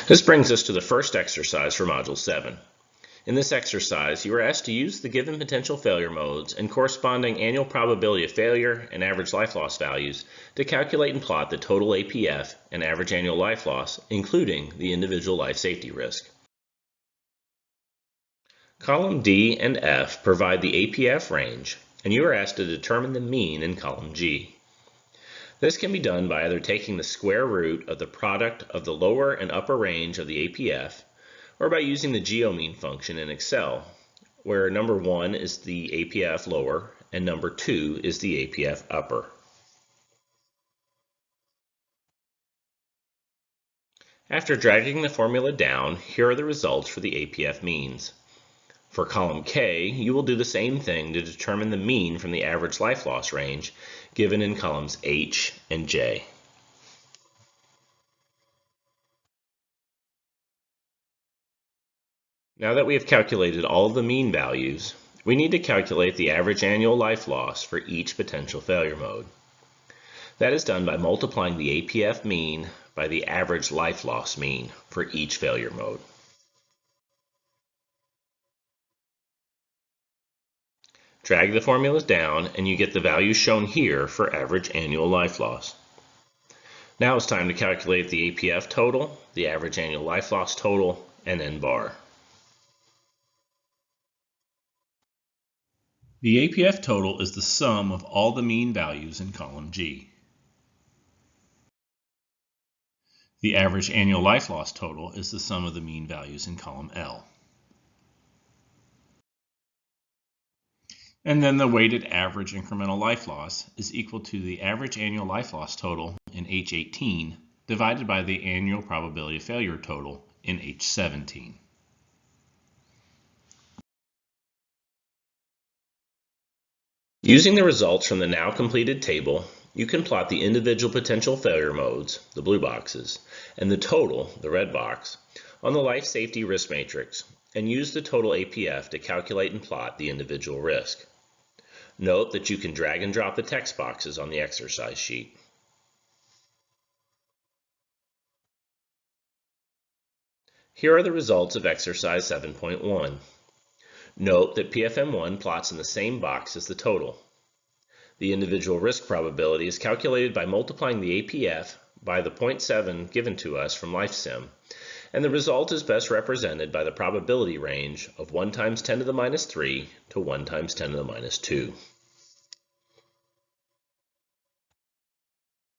This brings us to the first exercise for Module 7. In this exercise, you are asked to use the given potential failure modes and corresponding annual probability of failure and average life loss values to calculate and plot the total APF and average annual life loss, including the individual life safety risk. Column D and F provide the APF range, and you are asked to determine the mean in column G. This can be done by either taking the square root of the product of the lower and upper range of the APF, or by using the geomean function in Excel, where number 1 is the APF lower and number 2 is the APF upper. After dragging the formula down, here are the results for the APF means. For column K, you will do the same thing to determine the mean from the average life loss range given in columns H and J. Now that we have calculated all of the mean values, we need to calculate the average annual life loss for each potential failure mode. That is done by multiplying the APF mean by the average life loss mean for each failure mode. Drag the formulas down and you get the values shown here for average annual life loss. Now it's time to calculate the APF total, the average annual life loss total, and N bar. The APF total is the sum of all the mean values in column G. The average annual life loss total is the sum of the mean values in column L. And then the weighted average incremental life loss is equal to the average annual life loss total in H18 divided by the annual probability of failure total in H17. Using the results from the now completed table, you can plot the individual potential failure modes, the blue boxes, and the total, the red box, on the life safety risk matrix, and use the total APF to calculate and plot the individual risk. Note that you can drag and drop the text boxes on the exercise sheet. Here are the results of exercise 7.1. Note that PFM1 plots in the same box as the total. The individual risk probability is calculated by multiplying the APF by the 0.7 given to us from LifeSim, and the result is best represented by the probability range of 1 times 10 to the minus 3 to 1 times 10 to the minus 2.